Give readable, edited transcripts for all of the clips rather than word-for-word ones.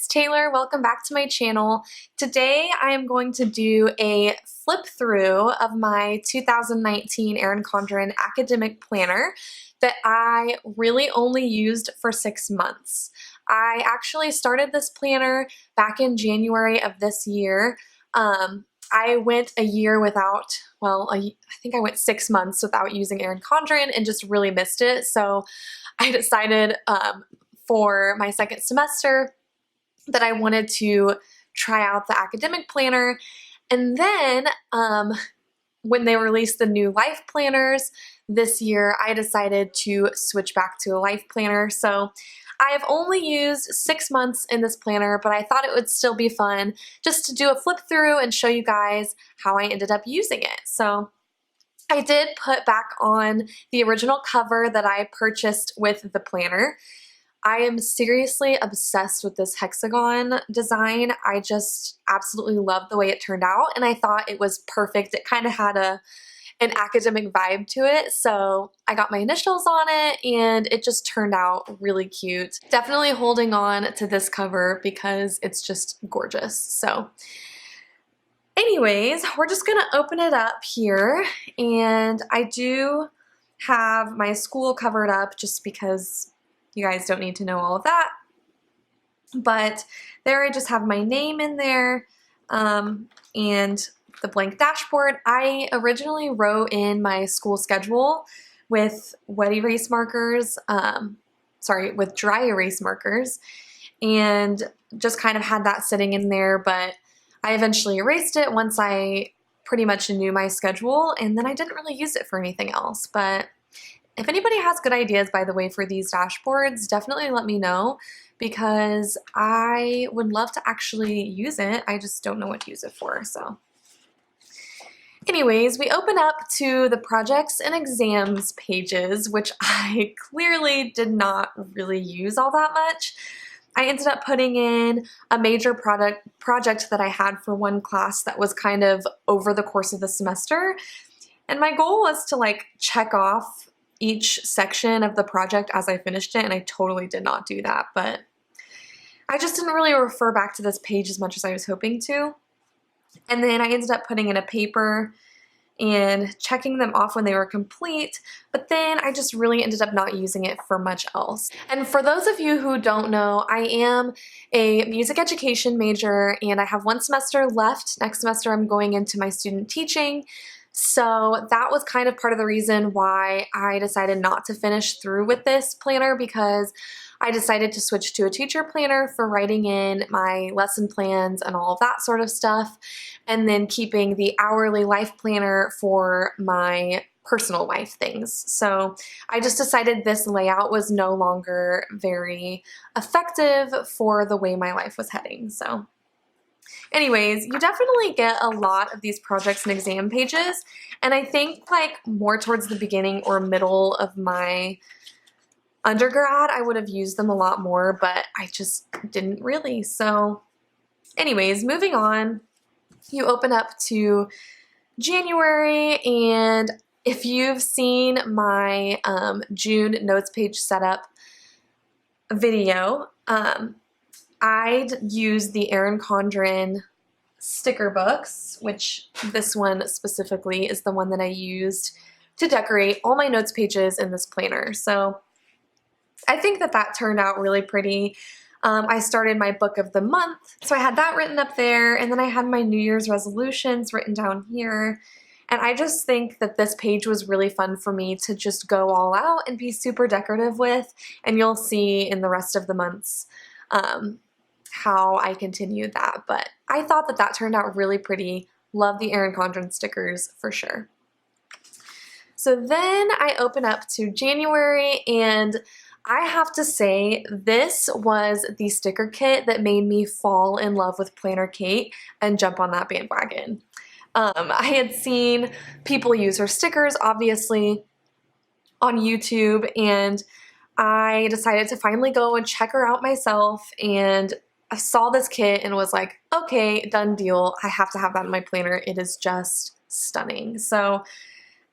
Taylor. Welcome back to my channel. Today I am going to do a flip through of my 2019 Erin Condren Academic Planner that I really only used for 6 months. I actually started this planner back in January of this year. I went a year without, I think I went 6 months without using Erin Condren and just really missed it. So I decided for my second semester that I wanted to try out the academic planner. And then when they released the new life planners this year, I decided to switch back to a life planner. So I have only used 6 months in this planner, but I thought it would still be fun just to do a flip through and show you guys how I ended up using it. So I did put back on the original cover that I purchased with the planner. I am seriously obsessed with this hexagon design. I just absolutely love the way it turned out, and I thought it was perfect. It kind of had an academic vibe to it, so I got my initials on it, and it just turned out really cute. Definitely holding on to this cover because it's just gorgeous. So anyways, we're just gonna open it up here, and I do have my school covered up just because you guys don't need to know all of that. But there I just have my name in there and the blank dashboard. I originally wrote in my school schedule with wet erase markers, with dry erase markers, and just kind of had that sitting in there, but I eventually erased it once I pretty much knew my schedule, and then I didn't really use it for anything else. But if anybody has good ideas, by the way, for these dashboards, definitely let me know because I would love to actually use it. I just don't know what to use it for. So anyways, we open up to the projects and exams pages, which I clearly did not really use all that much. I ended up putting in a major project that I had for one class that was kind of over the course of the semester. And my goal was to check off each section of the project as I finished it, and I totally did not do that, but I just didn't really refer back to this page as much as I was hoping to. And then I ended up putting in a paper and checking them off when they were complete, but then I just really ended up not using it for much else. And for those of you who don't know, I am a music education major and I have 1 semester left. Next semester I'm going into my student teaching. So that was kind of part of the reason why I decided not to finish through with this planner, because I decided to switch to a teacher planner for writing in my lesson plans and all of that sort of stuff, and then keeping the hourly life planner for my personal life things. So I just decided this layout was no longer very effective for the way my life was heading. So anyways, you definitely get a lot of these projects and exam pages, and I think more towards the beginning or middle of my undergrad I would have used them a lot more, but I just didn't really. So anyways, moving on, you open up to January, and if you've seen my June notes page setup video, I'd use the Erin Condren sticker books, which this one specifically is the one that I used to decorate all my notes pages in this planner. So I think that turned out really pretty. I started my book of the month, so I had that written up there, and then I had my New Year's resolutions written down here. And I just think that this page was really fun for me to just go all out and be super decorative with, and you'll see in the rest of the months how I continued that. But I thought that turned out really pretty. Love the Erin Condren stickers for sure. So then I open up to January, and I have to say this was the sticker kit that made me fall in love with Planner Kate and jump on that bandwagon. I had seen people use her stickers, obviously, on YouTube, and I decided to finally go and check her out myself, and I saw this kit and was like, okay, done deal. I have to have that in my planner. It is just stunning. So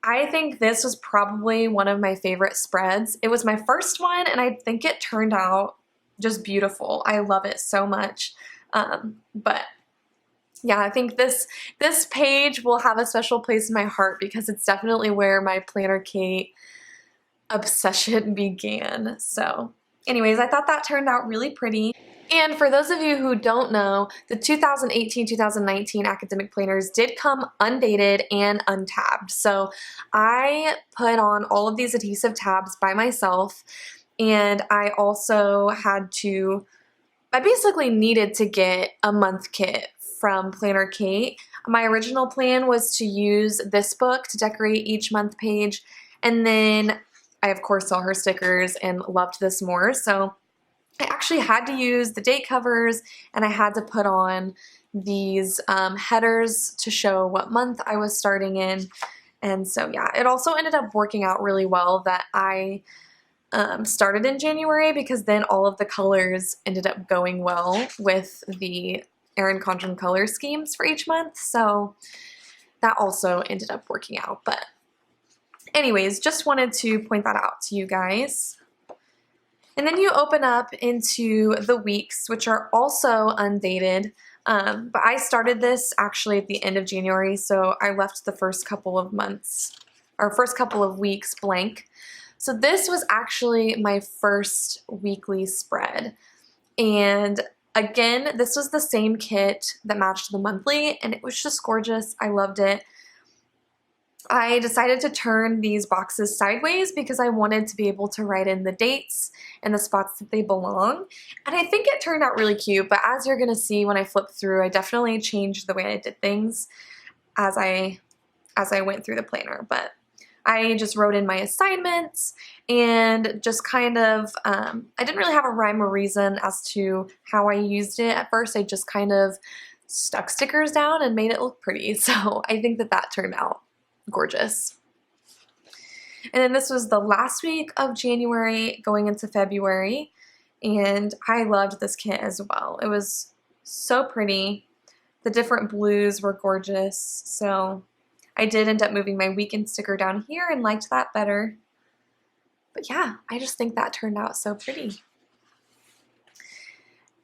I think this was probably one of my favorite spreads. It was my first one, and I think it turned out just beautiful. I love it so much. But yeah, I think this page will have a special place in my heart because it's definitely where my Planner Kate obsession began. So anyways, I thought that turned out really pretty. And for those of you who don't know, the 2018-2019 academic planners did come undated and untabbed. So I put on all of these adhesive tabs by myself, and I also I basically needed to get a month kit from Planner Kate. My original plan was to use this book to decorate each month page, and then I of course saw her stickers and loved this more, so I actually had to use the date covers, and I had to put on these headers to show what month I was starting in. And so yeah, it also ended up working out really well that I started in January, because then all of the colors ended up going well with the Erin Condren color schemes for each month. So that also ended up working out. But anyways, just wanted to point that out to you guys. And then you open up into the weeks, which are also undated. But I started this actually at the end of January, so I left the first couple of months, or first couple of weeks blank. So this was actually my first weekly spread. And again, this was the same kit that matched the monthly, and it was just gorgeous. I loved it. I decided to turn these boxes sideways because I wanted to be able to write in the dates and the spots that they belong. And I think it turned out really cute, but as you're gonna see when I flip through, I definitely changed the way I did things as I went through the planner. But I just wrote in my assignments and just kind of, I didn't really have a rhyme or reason as to how I used it at first. I just kind of stuck stickers down and made it look pretty. So I think that turned out gorgeous. And then this was the last week of January going into February, and I loved this kit as well. It was so pretty. The different blues were gorgeous, so I did end up moving my weekend sticker down here and liked that better. But yeah, I just think that turned out so pretty.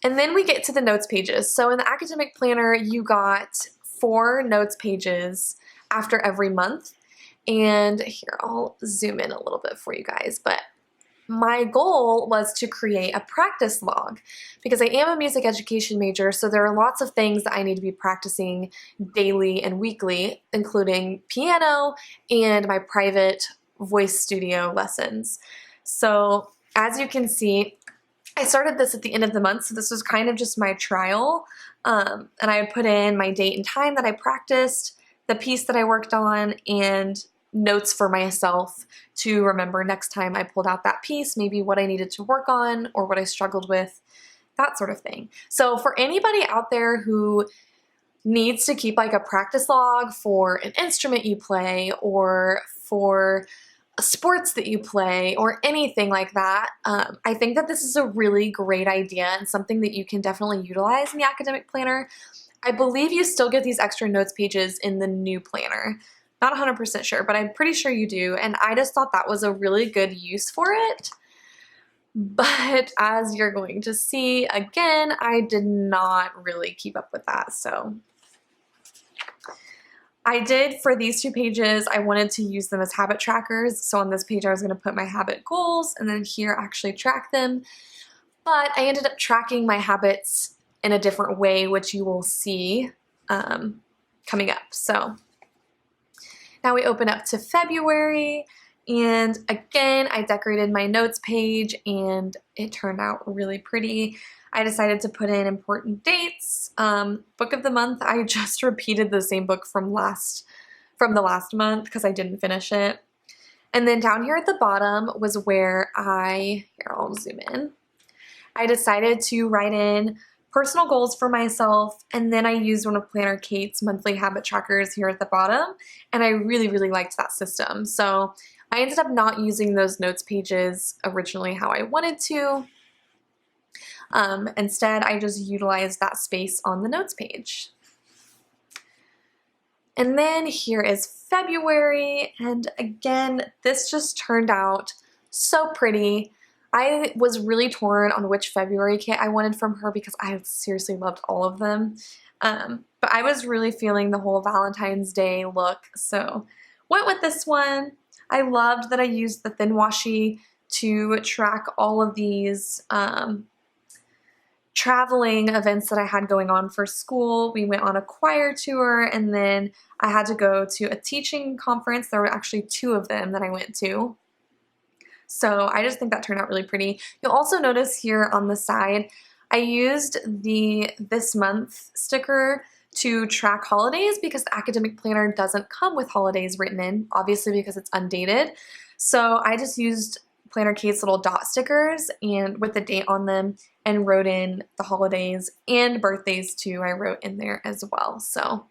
And then we get to the notes pages. So in the academic planner, you got 4 notes pages after every month. And here, I'll zoom in a little bit for you guys, but my goal was to create a practice log because I am a music education major, so there are lots of things that I need to be practicing daily and weekly, including piano and my private voice studio lessons. So as you can see, I started this at the end of the month, so this was kind of just my trial, and I would put in my date and time that I practiced, the piece that I worked on, and notes for myself to remember next time I pulled out that piece, maybe what I needed to work on or what I struggled with, that sort of thing. So for anybody out there who needs to keep like a practice log for an instrument you play or for sports that you play or anything like that, I think that this is a really great idea and something that you can definitely utilize in the academic planner. I believe you still get these extra notes pages in the new planner. Not 100% sure, but I'm pretty sure you do, and I just thought that was a really good use for it. But as you're going to see, again, I did not really keep up with that, so I did for these 2 pages, I wanted to use them as habit trackers. So on this page, I was going to put my habit goals, and then here actually track them. But I ended up tracking my habits in a different way, which you will see coming up. So now we open up to February, and again, I decorated my notes page, and it turned out really pretty. I decided to put in important dates. Book of the month, I just repeated the same book from the last month because I didn't finish it. And then down here at the bottom was where here, I'll zoom in. I decided to write in personal goals for myself, and then I used one of Planner Kate's monthly habit trackers here at the bottom, and I really, really liked that system. So I ended up not using those notes pages originally how I wanted to. Instead, I just utilized that space on the notes page. And then here is February, and again, this just turned out so pretty. I was really torn on which February kit I wanted from her because I seriously loved all of them. But I was really feeling the whole Valentine's Day look, so went with this one. I loved that I used the thin washi to track all of these traveling events that I had going on for school. We went on a choir tour, and then I had to go to a teaching conference. There were actually 2 of them that I went to. So I just think that turned out really pretty. You'll also notice here on the side, I used the this month sticker to track holidays because the academic planner doesn't come with holidays written in, obviously because it's undated. So I just used Planner Kate's little dot stickers and with the date on them and wrote in the holidays and birthdays too. I wrote in there as well. So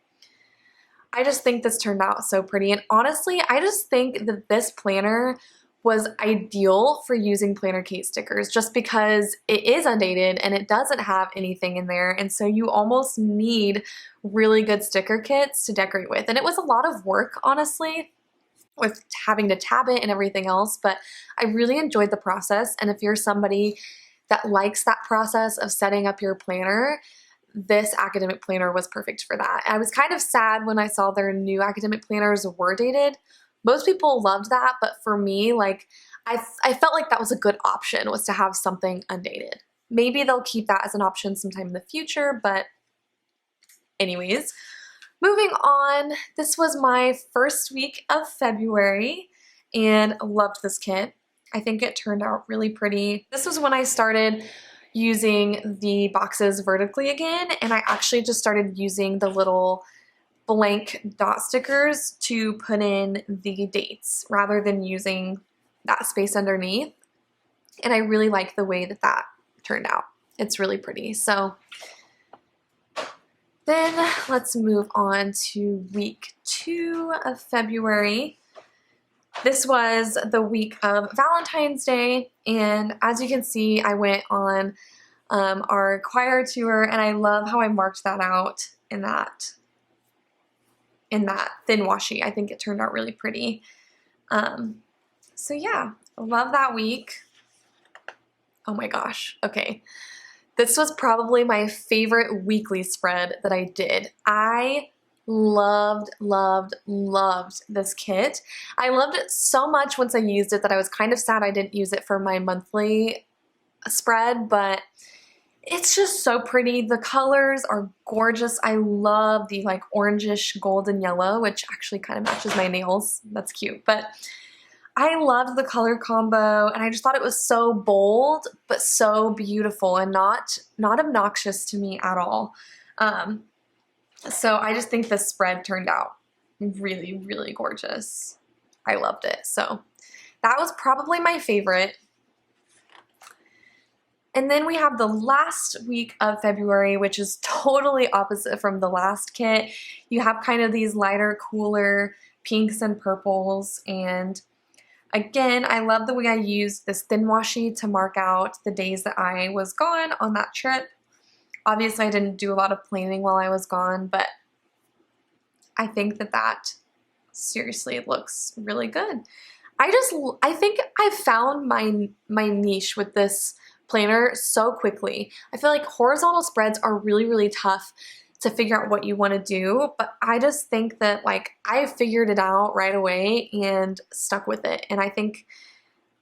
I just think this turned out so pretty. And honestly, I just think that this planner was ideal for using Planner Kate stickers just because it is undated and it doesn't have anything in there, and so you almost need really good sticker kits to decorate with. And it was a lot of work, honestly, with having to tab it and everything else, but I really enjoyed the process. And if you're somebody that likes that process of setting up your planner, this academic planner was perfect for that. I was kind of sad when I saw their new academic planners were dated. Most people loved that, but for me, like, I felt like that was a good option, was to have something undated. Maybe they'll keep that as an option sometime in the future, but anyways, moving on. This was my first week of February and loved this kit. I think it turned out really pretty. This was when I started using the boxes vertically again, and I actually just started using the little blank dot stickers to put in the dates rather than using that space underneath. And I really like the way that that turned out. It's really pretty. So then let's move on to week 2 of February. This was the week of Valentine's Day, and as you can see, I went on our choir tour, and I love how I marked that out in that thin washi. I think it turned out really pretty. So yeah, love that week. Oh my gosh, okay. This was probably my favorite weekly spread that I did. I loved, loved, loved this kit. I loved it so much once I used it that I was kind of sad I didn't use it for my monthly spread, but it's just so pretty. The colors are gorgeous. I love the like orangish golden yellow, which actually kind of matches my nails. That's cute. But I loved the color combo, and I just thought it was so bold, but so beautiful and not obnoxious to me at all. So I just think this spread turned out really, really gorgeous. I loved it. So that was probably my favorite. And then we have the last week of February, which is totally opposite from the last kit. You have kind of these lighter, cooler pinks and purples. And again, I love the way I used this thin washi to mark out the days that I was gone on that trip. Obviously, I didn't do a lot of planning while I was gone, but I think that seriously looks really good. I think I found my niche with this planner so quickly. I feel like horizontal spreads are really, really tough to figure out what you want to do, but I just think that like I figured it out right away and stuck with it. And I think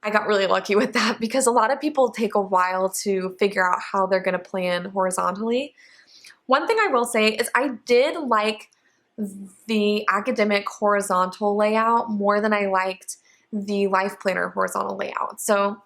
I got really lucky with that because a lot of people take a while to figure out how they're going to plan horizontally. One thing I will say is I did like the academic horizontal layout more than I liked the life planner horizontal layout. So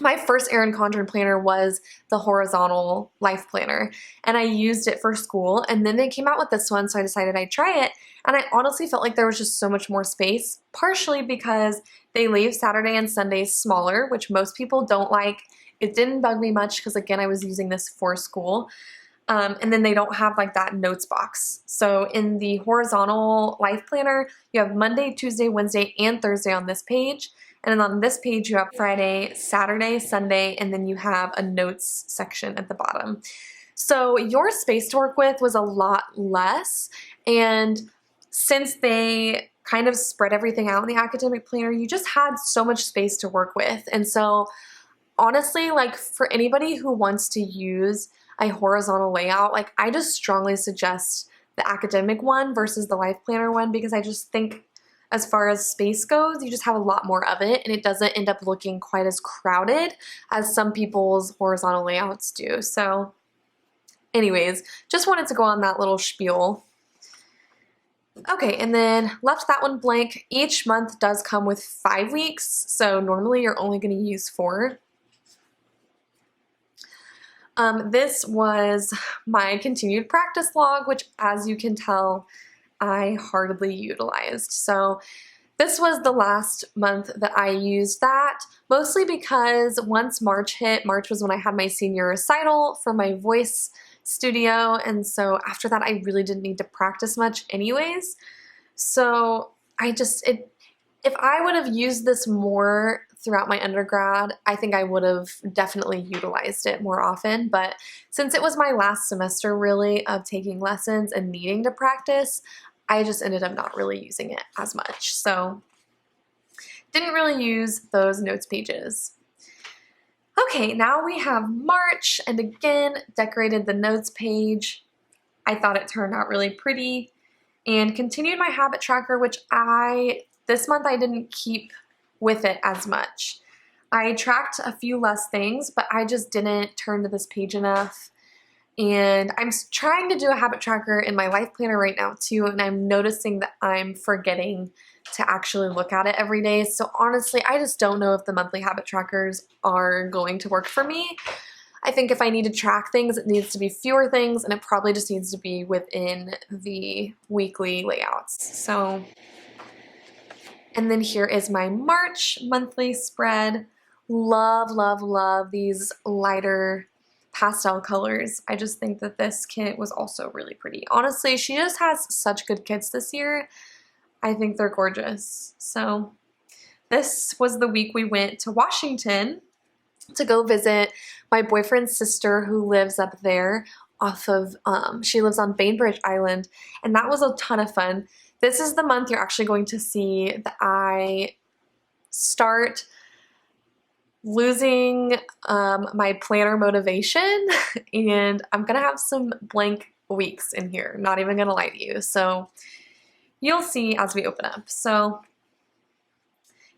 my first Erin Condren planner was the horizontal life planner, and I used it for school, and then they came out with this one, so I decided I'd try it, and I honestly felt like there was just so much more space, partially because they leave Saturday and Sunday smaller, which most people don't like. It didn't bug me much because, again, I was using this for school, and then they don't have like that notes box. So in the horizontal life planner, you have Monday, Tuesday, Wednesday, and Thursday on this page. And then on this page, you have Friday, Saturday, Sunday, and then you have a notes section at the bottom. So your space to work with was a lot less. And since they kind of spread everything out in the academic planner, you just had so much space to work with. And so honestly, like for anybody who wants to use a horizontal layout, like I just strongly suggest the academic one versus the life planner one, because I just think as far as space goes, you just have a lot more of it and it doesn't end up looking quite as crowded as some people's horizontal layouts do. So anyways, just wanted to go on that little spiel. Okay, and then left that one blank. Each month does come with 5 weeks, so normally you're only going to use 4. This was my continued practice log, which as you can tell, I hardly utilized. So this was the last month that I used that, mostly because once March hit, March was when I had my senior recital for my voice studio, and so after that I really didn't need to practice much anyways. So if I would have used this more throughout my undergrad, I think I would have definitely utilized it more often, but since it was my last semester really of taking lessons and needing to practice, I just ended up not really using it as much. So didn't really use those notes pages. Okay, now we have March, and again, decorated the notes page. I thought it turned out really pretty, and continued my habit tracker, which this month I didn't keep with it as much. I tracked a few less things, but I just didn't turn to this page enough. And I'm trying to do a habit tracker in my life planner right now too, and I'm noticing that I'm forgetting to actually look at it every day. So honestly, I just don't know if the monthly habit trackers are going to work for me. I think if I need to track things, it needs to be fewer things, and it probably just needs to be within the weekly layouts. So, and then here is my March monthly spread. Love, love, love these lighter pastel colors. I just think that this kit was also really pretty. Honestly, she just has such good kits this year. I think they're gorgeous. So this was the week we went to Washington to go visit my boyfriend's sister who lives up there she lives on Bainbridge Island, and that was a ton of fun. This is the month you're actually going to see that I start losing my planner motivation, and I'm gonna have some blank weeks in here, not even gonna lie to you. So you'll see as we open up. So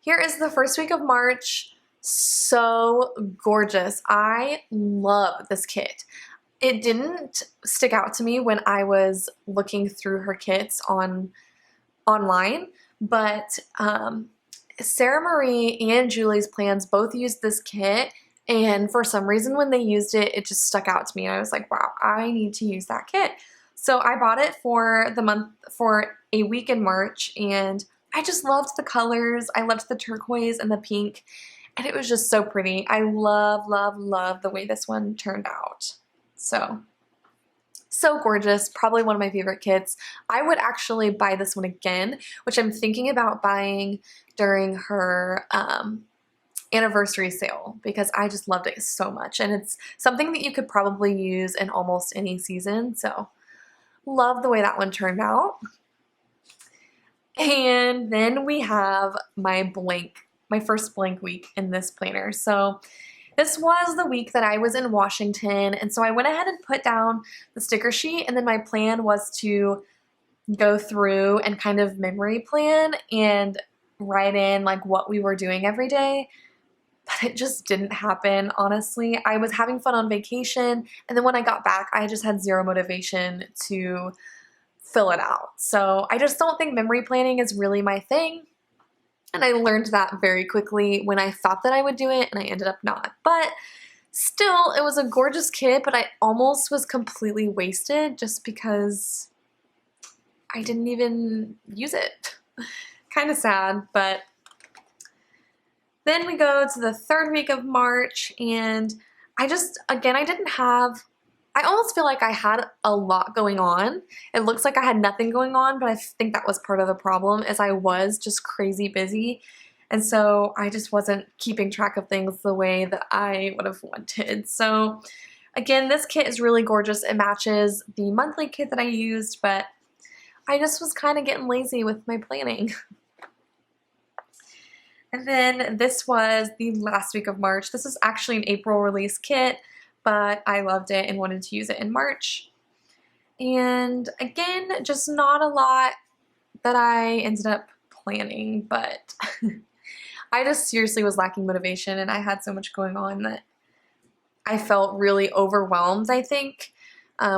here is the first week of March. So gorgeous. I love this kit. It didn't stick out to me when I was looking through her kits online, but Sarah Marie and Julie's plans both used this kit, and for some reason when they used it, it just stuck out to me. I was like, wow, I need to use that kit. So I bought it for a week in March, and I just loved the colors. I loved the turquoise and the pink, and it was just so pretty. I love, love, love the way this one turned out. So gorgeous, probably one of my favorite kits. I would actually buy this one again, which I'm thinking about buying during her anniversary sale, because I just loved it so much, and it's something that you could probably use in almost any season. So love the way that one turned out. And then we have my first blank week in this planner. So this was the week that I was in Washington, and so I went ahead and put down the sticker sheet, and then my plan was to go through and kind of memory plan and write in like what we were doing every day, but it just didn't happen, honestly. I was having fun on vacation, and then when I got back, I just had zero motivation to fill it out. So I just don't think memory planning is really my thing. And I learned that very quickly when I thought that I would do it, and I ended up not. But still, it was a gorgeous kit, but I almost was completely wasted just because I didn't even use it. Kind of sad, but then we go to the third week of March, and I almost feel like I had a lot going on. It looks like I had nothing going on, but I think that was part of the problem, as I was just crazy busy. And so I just wasn't keeping track of things the way that I would have wanted. So again, this kit is really gorgeous. It matches the monthly kit that I used, but I just was kind of getting lazy with my planning. And then this was the last week of March. This is actually an April release kit, but I loved it and wanted to use it in March. And again, just not a lot that I ended up planning, but I just seriously was lacking motivation, and I had so much going on that I felt really overwhelmed, I think,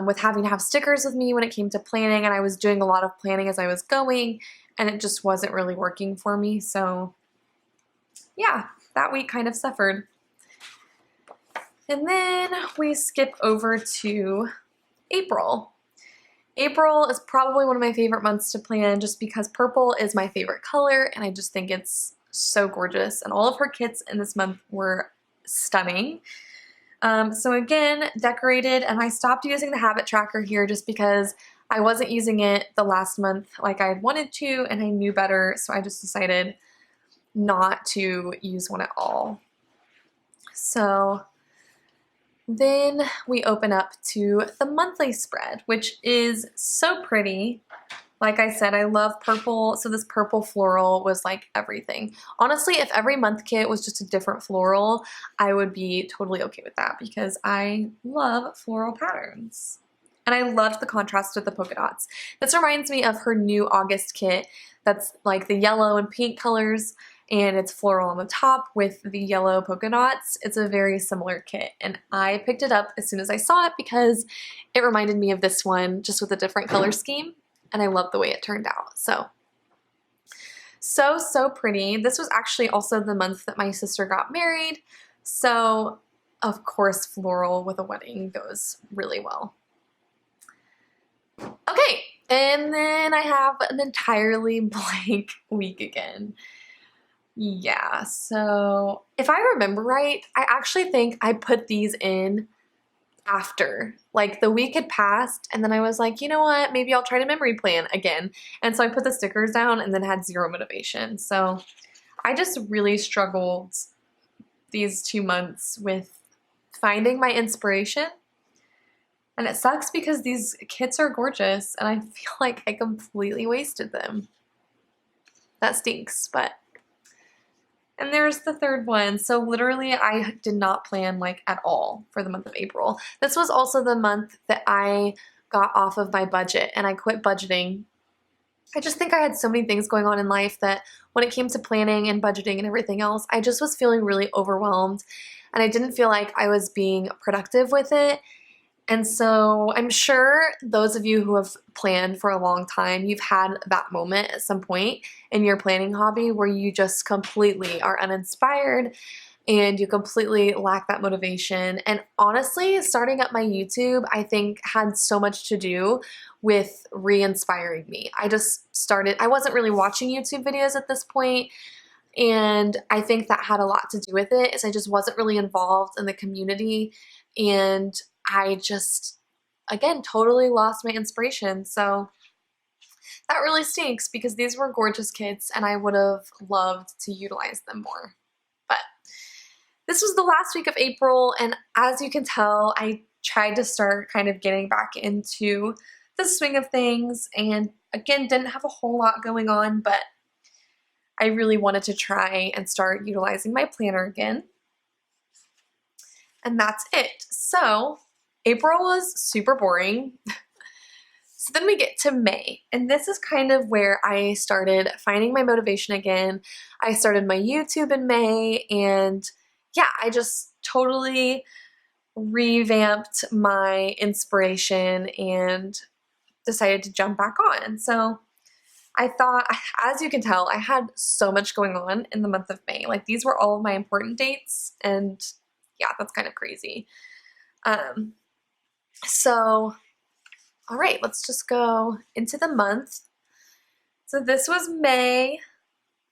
with having to have stickers with me when it came to planning, and I was doing a lot of planning as I was going, and it just wasn't really working for me. So yeah, that week kind of suffered. And then we skip over to April. April is probably one of my favorite months to plan just because purple is my favorite color, and I just think it's so gorgeous. And all of her kits in this month were stunning. So again, decorated, and I stopped using the habit tracker here just because I wasn't using it the last month like I wanted to, and I knew better, so I just decided not to use one at all. So then we open up to the monthly spread, which is so pretty. Like I said, I love purple, so this purple floral was like everything. Honestly, if every month kit was just a different floral, I would be totally okay with that because I love floral patterns. And I loved the contrast with the polka dots. This reminds me of her new August kit that's like the yellow and pink colors, and it's floral on the top with the yellow polka dots. It's a very similar kit, and I picked it up as soon as I saw it because it reminded me of this one just with a different color scheme, and I love the way it turned out. So pretty. This was actually also the month that my sister got married, so of course floral with a wedding goes really well. Okay, and then I have an entirely blank week again. Yeah, so if I remember right, I actually think I put these in after. Like the week had passed, and then I was like, you know what, maybe I'll try to memory plan again. And so I put the stickers down and then had zero motivation. So I just really struggled these 2 months with finding my inspiration. And it sucks because these kits are gorgeous and I feel like I completely wasted them. That stinks, but... And there's the third one. So literally I did not plan like at all for the month of April. This was also the month that I got off of my budget and I quit budgeting. I just think I had so many things going on in life that when it came to planning and budgeting and everything else, I just was feeling really overwhelmed and I didn't feel like I was being productive with it. And so I'm sure those of you who have planned for a long time, you've had that moment at some point in your planning hobby where you just completely are uninspired and you completely lack that motivation. And honestly, starting up my YouTube, I think had so much to do with re-inspiring me. I wasn't really watching YouTube videos at this point, and I think that had a lot to do with it, is I just wasn't really involved in the community, and I just, again, totally lost my inspiration. So that really stinks because these were gorgeous kits and I would have loved to utilize them more. But this was the last week of April, and as you can tell, I tried to start kind of getting back into the swing of things, and again, didn't have a whole lot going on, but I really wanted to try and start utilizing my planner again. And that's it. So April was super boring. So then we get to May, and this is kind of where I started finding my motivation again. I started my YouTube in May, and yeah, I just totally revamped my inspiration and decided to jump back on. So I thought, as you can tell, I had so much going on in the month of May. Like these were all of my important dates, and yeah, that's kind of crazy. So, all right, let's just go into the month. So this was May.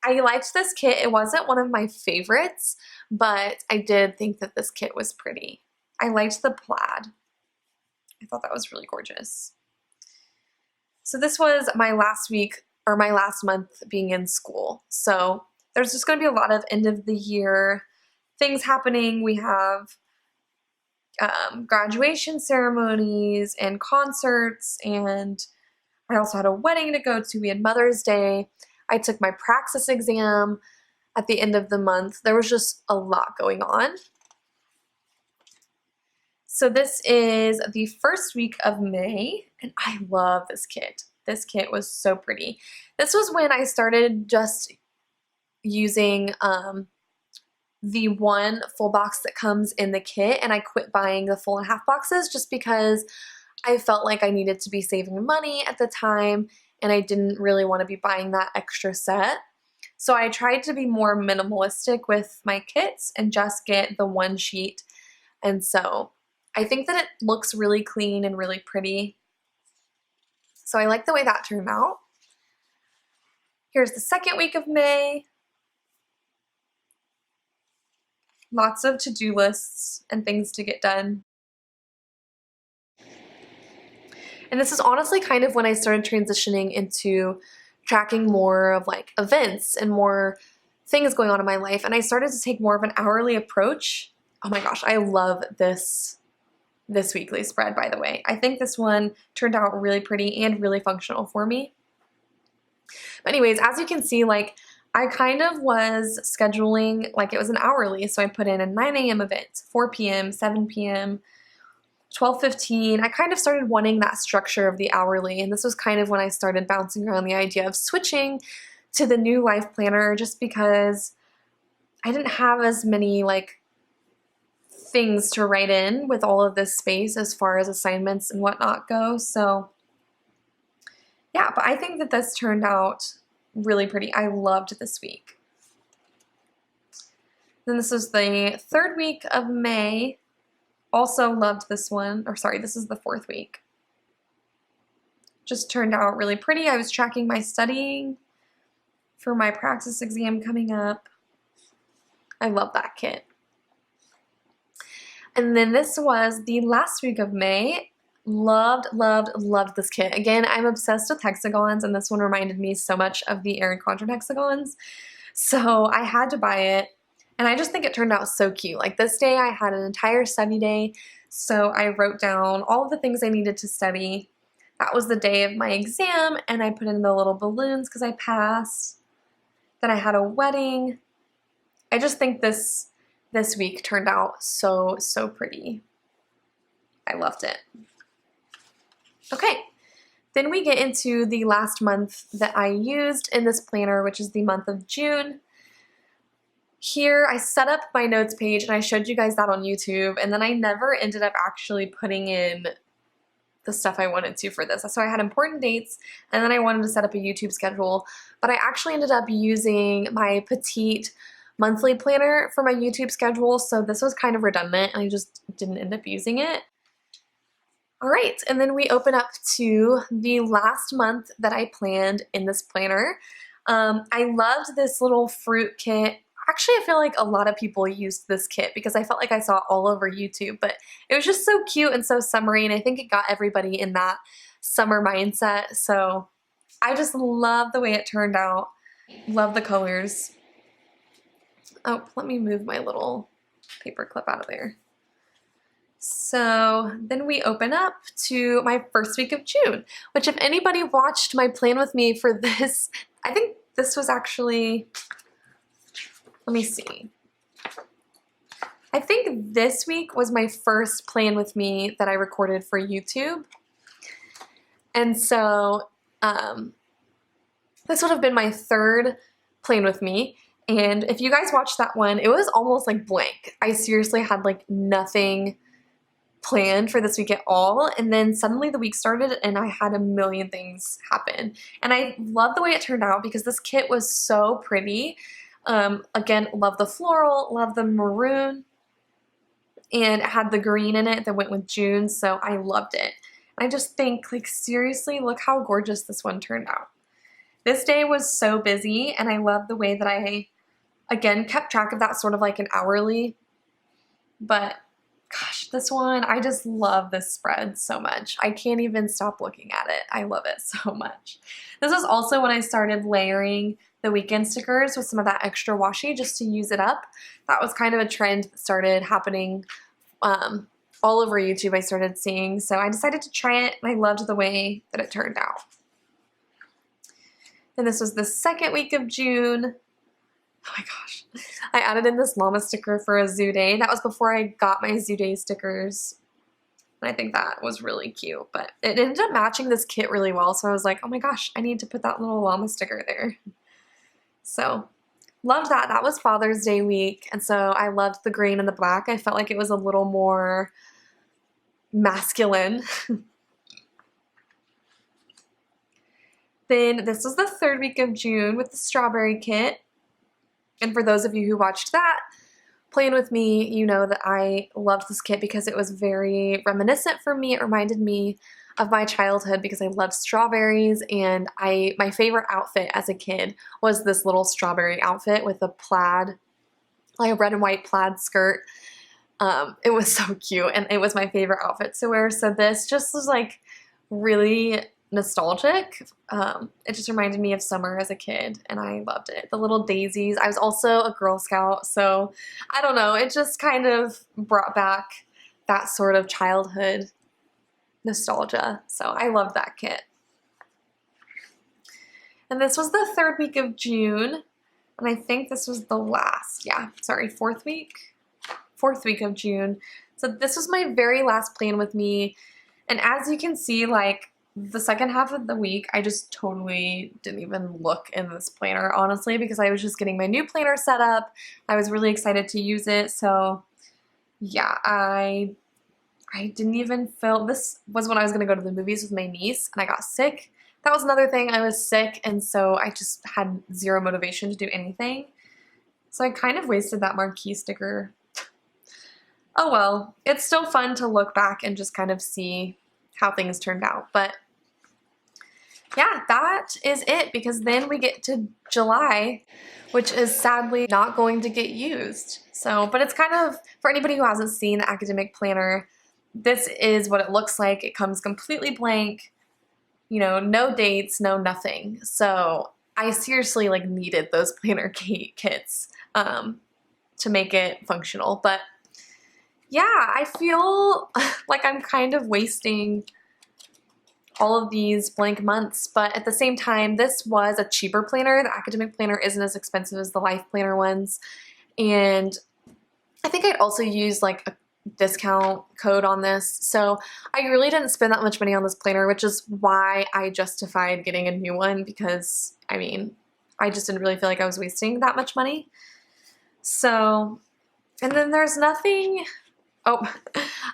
I liked this kit. It wasn't one of my favorites, but I did think that this kit was pretty. I liked the plaid. I thought that was really gorgeous. So this was my last week, or my last month being in school. So there's just going to be a lot of end of the year things happening. We have graduation ceremonies and concerts, and I also had a wedding to go to. We had Mother's Day. I took my praxis exam at the end of the month. There was just a lot going on. So this is the first week of May, and I love this kit. This kit was so pretty. This was when I started just using the one full box that comes in the kit, and I quit buying the full and half boxes just because I felt like I needed to be saving money at the time, and I didn't really want to be buying that extra set. So I tried to be more minimalistic with my kits and just get the one sheet. And so I think that it looks really clean and really pretty. So I like the way that turned out. Here's the second week of May. Lots of to-do lists and things to get done. And this is honestly kind of when I started transitioning into tracking more of like events and more things going on in my life. And I started to take more of an hourly approach. Oh my gosh, I love this weekly spread, by the way. I think this one turned out really pretty and really functional for me. But anyways, as you can see, like I kind of was scheduling like it was an hourly. So I put in a 9 a.m. event, 4 p.m., 7 p.m., 12:15. I kind of started wanting that structure of the hourly, and this was kind of when I started bouncing around the idea of switching to the new life planner just because I didn't have as many like things to write in with all of this space as far as assignments and whatnot go. So yeah, but I think that this turned out really pretty. I loved this week. Then this is the third week of May. Also loved this one, or sorry, this is the fourth week. Just turned out really pretty. I was tracking my studying for my practice exam coming up. I love that kit. And then this was the last week of May. Loved, loved, loved this kit. Again, I'm obsessed with hexagons, and this one reminded me so much of the Erin Condren hexagons. So I had to buy it. And I just think it turned out so cute. Like this day I had an entire study day, so I wrote down all of the things I needed to study. That was the day of my exam, and I put in the little balloons because I passed. Then I had a wedding. I just think this week turned out so, so pretty. I loved it. Okay, then we get into the last month that I used in this planner, which is the month of June. Here, I set up my notes page, and I showed you guys that on YouTube, and then I never ended up actually putting in the stuff I wanted to for this. So I had important dates, and then I wanted to set up a YouTube schedule, but I actually ended up using my petite monthly planner for my YouTube schedule, so this was kind of redundant, and I just didn't end up using it. All right, and then we open up to the last month that I planned in this planner. I loved this little fruit kit. Actually, I feel like a lot of people used this kit because I felt like I saw it all over YouTube, but it was just so cute and so summery, and I think it got everybody in that summer mindset. So I just love the way it turned out. Love the colors. Oh, let me move my little paper clip out of there. So then we open up to my first week of June, which if anybody watched my plan with me for this, I think this was actually... Let me see. I think this week was my first plan with me that I recorded for YouTube. And so this would have been my third plan with me. And if you guys watched that one, it was almost like blank. I seriously had like nothing planned for this week at all. And then suddenly the week started and I had a million things happen. And I love the way it turned out because this kit was so pretty. Again, love the floral, love the maroon, and it had the green in it that went with June, so I loved it. I just think, like, seriously, look how gorgeous this one turned out. This day was so busy, and I love the way that I, again, kept track of that sort of like an hourly, but gosh, this one, I just love this spread so much. I can't even stop looking at it. I love it so much. This is also when I started layering the weekend stickers with some of that extra washi just to use it up. That was kind of a trend that started happening all over YouTube I started seeing. So I decided to try it, and I loved the way that it turned out. Then this was the second week of June. Oh my gosh. I added in this llama sticker for a zoo day. That was before I got my zoo day stickers. And I think that was really cute, but it ended up matching this kit really well. So I was like, oh my gosh, I need to put that little llama sticker there. So loved that. That was Father's Day week. And so I loved the green and the black. I felt like it was a little more masculine. Then this was the third week of June with the strawberry kit. And for those of you who watched that plan with me, you know that I loved this kit because it was very reminiscent for me. It reminded me of my childhood because I loved strawberries, and my favorite outfit as a kid was this little strawberry outfit with a plaid, like a red and white plaid skirt. It was so cute, and it was my favorite outfit to wear. So this just was like really nostalgic. It just reminded me of summer as a kid, and I loved it. The little daisies. I was also a Girl Scout, so I don't know, it just kind of brought back that sort of childhood nostalgia. So I loved that kit. And this was the third week of June, and I think this was the last, fourth week of June. So this was my very last plan with me, and as you can see, like, the second half of the week, I just totally didn't even look in this planner, honestly, because I was just getting my new planner set up. I was really excited to use it. So yeah, I didn't even feel, this was when I was going to go to the movies with my niece and I got sick. That was another thing. I was sick, and so I just had zero motivation to do anything. So I kind of wasted that marquee sticker. Oh well, it's still fun to look back and just kind of see how things turned out. But yeah, that is it, because then we get to July, which is sadly not going to get used. So, but it's kind of, for anybody who hasn't seen the academic planner, this is what it looks like. It comes completely blank, you know, no dates, no nothing. So I seriously like needed those planner kits to make it functional. But yeah, I feel like I'm kind of wasting all of these blank months, but at the same time, this was a cheaper planner. The academic planner isn't as expensive as the life planner ones, and I think I'd also use like a discount code on this, so I really didn't spend that much money on this planner, which is why I justified getting a new one, because I mean, I just didn't really feel like I was wasting that much money. So, and then there's nothing. Oh,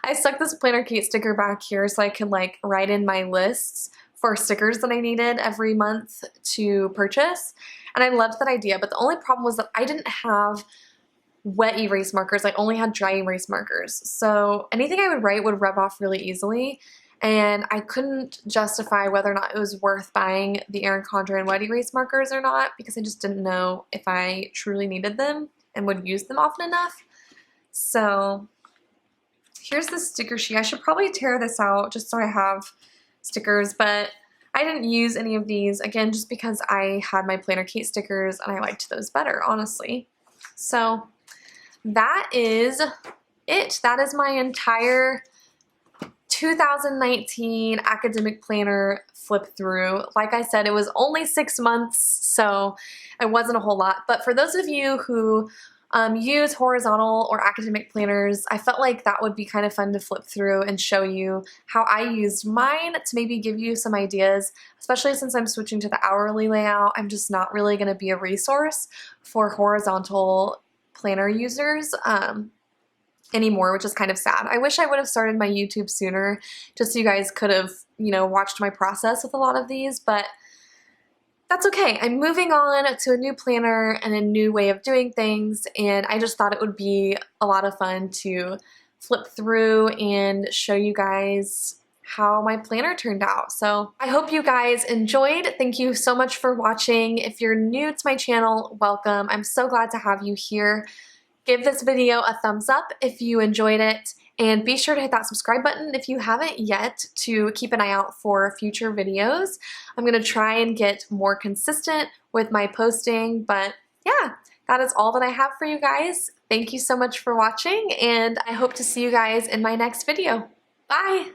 I stuck this planner Kate sticker back here so I could like write in my lists for stickers that I needed every month to purchase. And I loved that idea, but the only problem was that I didn't have wet erase markers. I only had dry erase markers. So anything I would write would rub off really easily, and I couldn't justify whether or not it was worth buying the Erin Condren wet erase markers or not, because I just didn't know if I truly needed them and would use them often enough. So here's the sticker sheet. I should probably tear this out just so I have stickers, but I didn't use any of these, again, just because I had my Planner Kate stickers and I liked those better, honestly. So that is it. That is my entire 2019 academic planner flip through. Like I said, it was only 6 months, so it wasn't a whole lot. But for those of you who use horizontal or academic planners, I felt like that would be kind of fun to flip through and show you how I used mine to maybe give you some ideas, especially since I'm switching to the hourly layout. I'm just not really going to be a resource for horizontal planner users anymore, which is kind of sad. I wish I would have started my YouTube sooner, just so you guys could have, you know, watched my process with a lot of these, but that's okay. I'm moving on to a new planner and a new way of doing things, and I just thought it would be a lot of fun to flip through and show you guys how my planner turned out. So I hope you guys enjoyed. Thank you so much for watching. If you're new to my channel, welcome. I'm so glad to have you here. Give this video a thumbs up if you enjoyed it, and be sure to hit that subscribe button if you haven't yet to keep an eye out for future videos. I'm going to try and get more consistent with my posting, but yeah, that is all that I have for you guys. Thank you so much for watching, and I hope to see you guys in my next video. Bye!